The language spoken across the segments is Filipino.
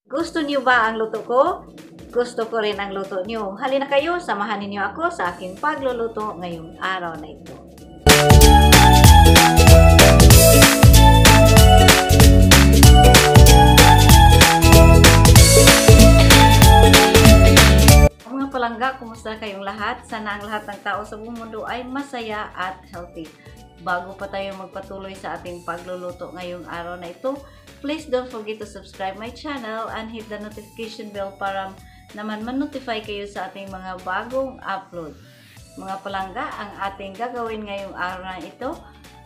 Gusto niyo ba ang luto ko? Gusto ko rin ang luto niyo. Halina kayo, samahan ninyo ako sa aking pagluluto ngayong araw na ito. Mga palangga, kumusta kayong lahat? Sana ang lahat ng tao sa buong mundo ay masaya at healthy. Bago pa tayo magpatuloy sa ating pagluluto ngayong araw na ito, please don't forget to subscribe my channel and hit the notification bell para naman ma-notify kayo sa ating mga bagong upload. Mga palangga, ang ating gagawin ngayong araw na ito,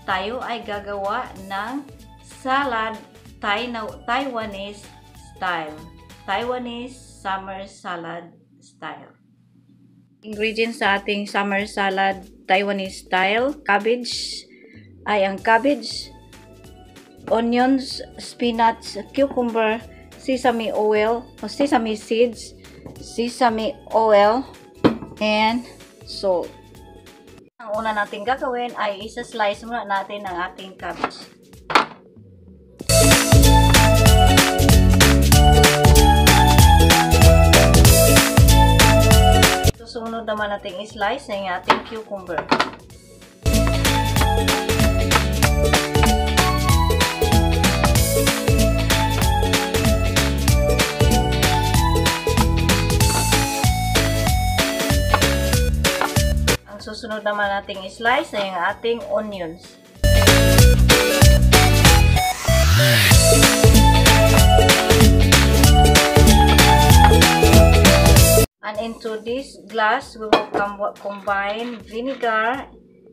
tayo ay gagawa ng salad Taiwanese style. Taiwanese summer salad style. Ingredients sa ating summer salad Taiwanese style, cabbage ay ang cabbage, onions, spinach, cucumber, sesame oil o sesame seeds, sesame oil, and salt. Ang una natin gagawin ay isa-slice muna natin ang ating cabbage. Susunod naman natin i-slice ang ating cucumber. Ang susunod naman nating i-slice ay ang ating onions. And into this glass, we will combine vinegar,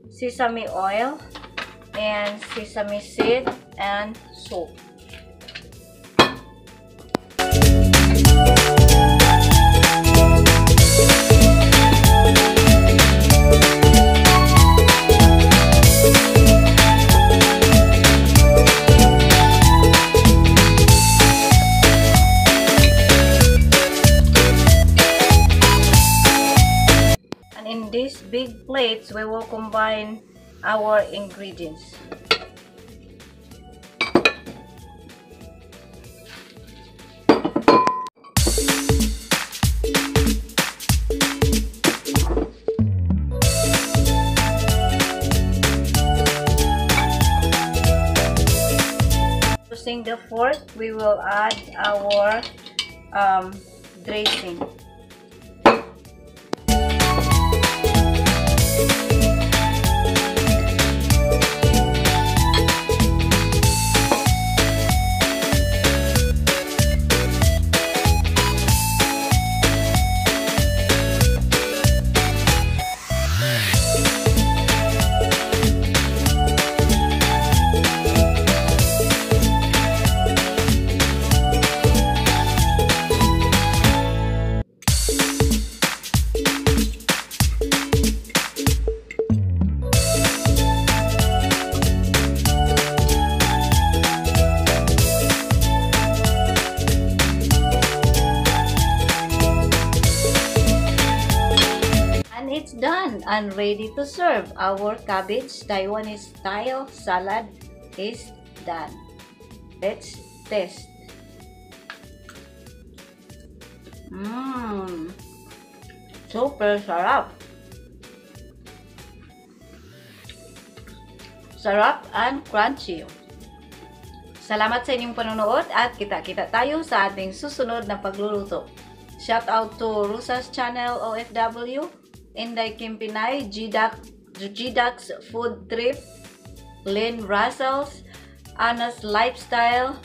sesame oil, and sesame seed, and salt. In these big plates, we will combine our ingredients. Using the fork, we will add our dressing. It's done and ready to serve. Our cabbage Taiwanese style salad is done. Let's taste. Super sarap. Sarap and crunchy. Salamat sa inyong panonood at kita-kita tayo sa ating susunod na pagluluto. Shout out to Rusa's channel OFW, Inday Kim Pinay, G-Ducks Food Trip, Lynn Russell's, Anna's Lifestyle,